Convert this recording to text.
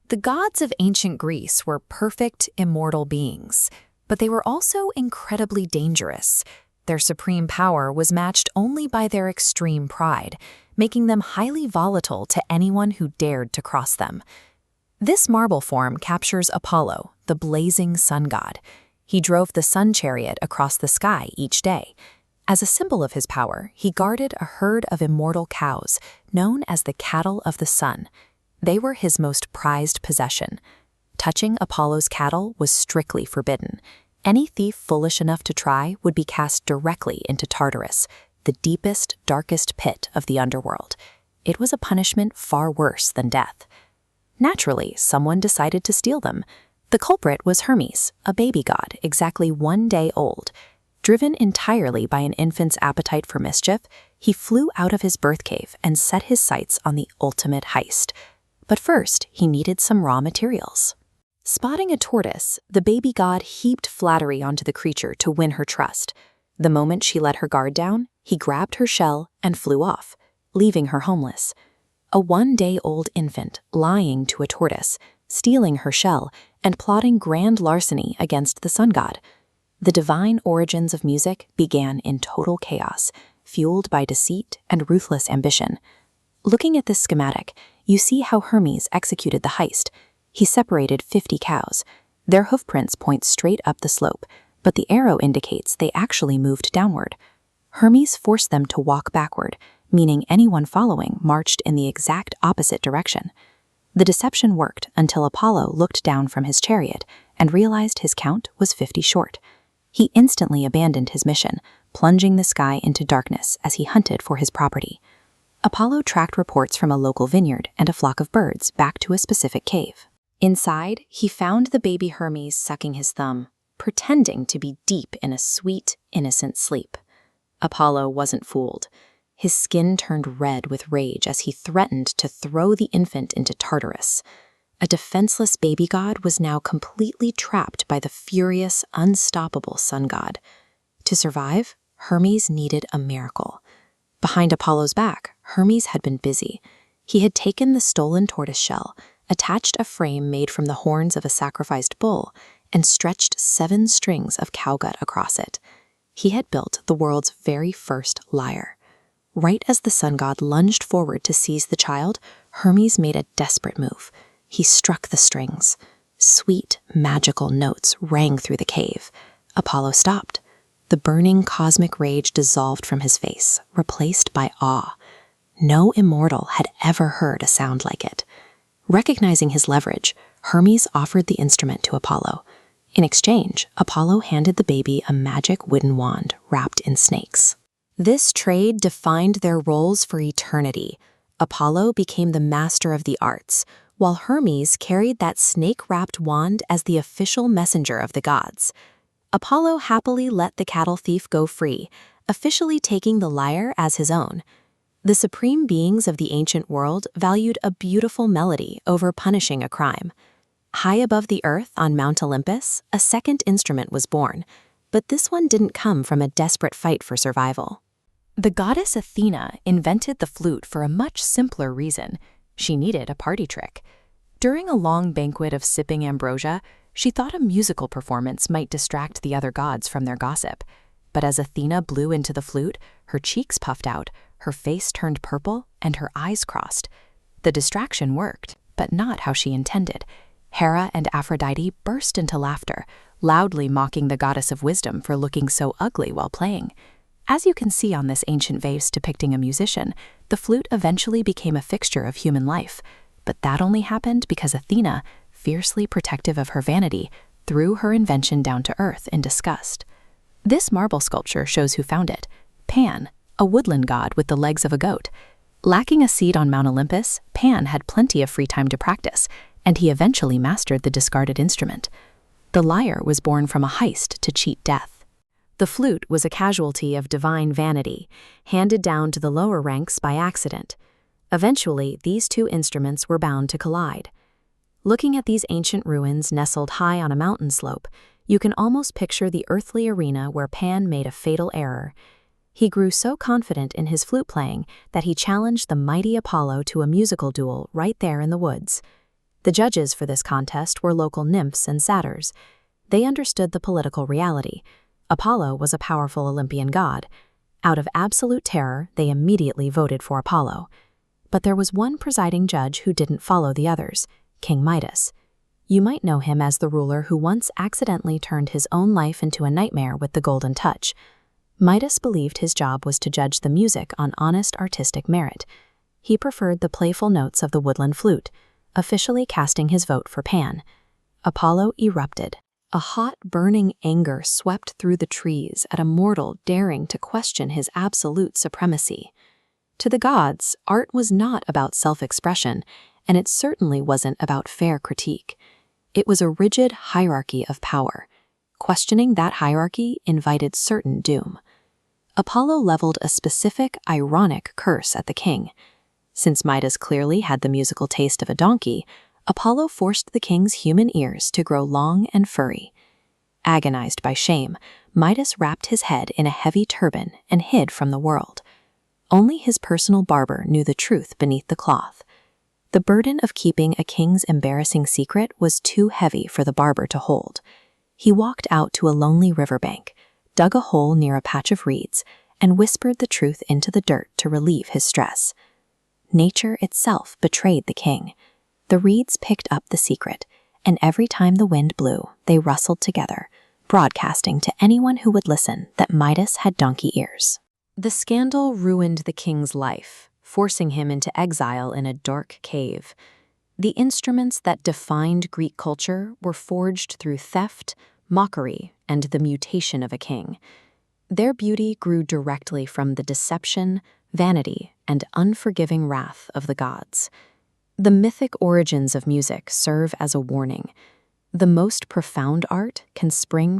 The gods of ancient Greece were perfect, immortal beings, but they were also incredibly dangerous. Their supreme power was matched only by their extreme pride, making them highly volatile to anyone who dared to cross them. This marble form captures Apollo, the blazing sun god. He drove the sun chariot across the sky each day. As a symbol of his power, he guarded a herd of immortal cows, known as the cattle of the sun. They were his most prized possession. Touching Apollo's cattle was strictly forbidden. Any thief foolish enough to try would be cast directly into Tartarus, the deepest, darkest pit of the underworld. It was a punishment far worse than death. Naturally, someone decided to steal them. The culprit was Hermes, a baby god exactly 1 day old. Driven entirely by an infant's appetite for mischief, he flew out of his birth cave and set his sights on the ultimate heist. But first, he needed some raw materials. Spotting a tortoise, the baby god heaped flattery onto the creature to win her trust. The moment she let her guard down, he grabbed her shell and flew off, leaving her homeless. A 1-day-old infant lying to a tortoise, stealing her shell, and plotting grand larceny against the sun god. The divine origins of music began in total chaos, fueled by deceit and ruthless ambition. Looking at this schematic, you see how Hermes executed the heist. He separated 50 cows. Their hoofprints point straight up the slope, but the arrow indicates they actually moved downward. Hermes forced them to walk backward, meaning anyone following marched in the exact opposite direction. The deception worked until Apollo looked down from his chariot and realized his count was 50 short. He instantly abandoned his mission, plunging the sky into darkness as he hunted for his property. Apollo tracked reports from a local vineyard and a flock of birds back to a specific cave. Inside, he found the baby Hermes sucking his thumb, pretending to be deep in a sweet, innocent sleep. Apollo wasn't fooled. His skin turned red with rage as he threatened to throw the infant into Tartarus. A defenseless baby god was now completely trapped by the furious, unstoppable sun god. To survive, Hermes needed a miracle. Behind Apollo's back, Hermes had been busy. He had taken the stolen tortoise shell, attached a frame made from the horns of a sacrificed bull, and stretched 7 strings of cowgut across it. He had built the world's very first lyre. Right as the sun god lunged forward to seize the child, Hermes made a desperate move. He struck the strings. Sweet, magical notes rang through the cave. Apollo stopped. The burning cosmic rage dissolved from his face, replaced by awe. No immortal had ever heard a sound like it. Recognizing his leverage, Hermes offered the instrument to Apollo. In exchange, Apollo handed the baby a magic wooden wand wrapped in snakes. This trade defined their roles for eternity. Apollo became the master of the arts, while Hermes carried that snake-wrapped wand as the official messenger of the gods. Apollo happily let the cattle thief go free, officially taking the lyre as his own. The supreme beings of the ancient world valued a beautiful melody over punishing a crime. High above the earth on Mount Olympus, a second instrument was born, but this one didn't come from a desperate fight for survival. The goddess Athena invented the flute for a much simpler reason. She needed a party trick. During a long banquet of sipping ambrosia, she thought a musical performance might distract the other gods from their gossip. But as Athena blew into the flute, her cheeks puffed out, her face turned purple, and her eyes crossed. The distraction worked, but not how she intended. Hera and Aphrodite burst into laughter, loudly mocking the goddess of wisdom for looking so ugly while playing. As you can see on this ancient vase depicting a musician, the flute eventually became a fixture of human life. But that only happened because Athena, fiercely protective of her vanity, threw her invention down to earth in disgust. This marble sculpture shows who found it: Pan, a woodland god with the legs of a goat. Lacking a seat on Mount Olympus, Pan had plenty of free time to practice, and he eventually mastered the discarded instrument. The lyre was born from a heist to cheat death. The flute was a casualty of divine vanity, handed down to the lower ranks by accident. Eventually, these two instruments were bound to collide. Looking at these ancient ruins nestled high on a mountain slope, you can almost picture the earthly arena where Pan made a fatal error. He grew so confident in his flute playing that he challenged the mighty Apollo to a musical duel right there in the woods. The judges for this contest were local nymphs and satyrs. They understood the political reality. Apollo was a powerful Olympian god. Out of absolute terror, they immediately voted for Apollo. But there was one presiding judge who didn't follow the others, King Midas. You might know him as the ruler who once accidentally turned his own life into a nightmare with the golden touch. Midas believed his job was to judge the music on honest artistic merit. He preferred the playful notes of the woodland flute, officially casting his vote for Pan. Apollo erupted. A hot, burning anger swept through the trees at a mortal daring to question his absolute supremacy. To the gods, art was not about self-expression, and it certainly wasn't about fair critique. It was a rigid hierarchy of power. Questioning that hierarchy invited certain doom. Apollo leveled a specific, ironic curse at the king. Since Midas clearly had the musical taste of a donkey, Apollo forced the king's human ears to grow long and furry. Agonized by shame, Midas wrapped his head in a heavy turban and hid from the world. Only his personal barber knew the truth beneath the cloth. The burden of keeping a king's embarrassing secret was too heavy for the barber to hold. He walked out to a lonely riverbank, dug a hole near a patch of reeds, and whispered the truth into the dirt to relieve his stress. Nature itself betrayed the king. The reeds picked up the secret, and every time the wind blew, they rustled together, broadcasting to anyone who would listen that Midas had donkey ears. The scandal ruined the king's life, forcing him into exile in a dark cave. The instruments that defined Greek culture were forged through theft, mockery, and the mutation of a king. Their beauty grew directly from the deception, vanity, and unforgiving wrath of the gods. The mythic origins of music serve as a warning. The most profound art can spring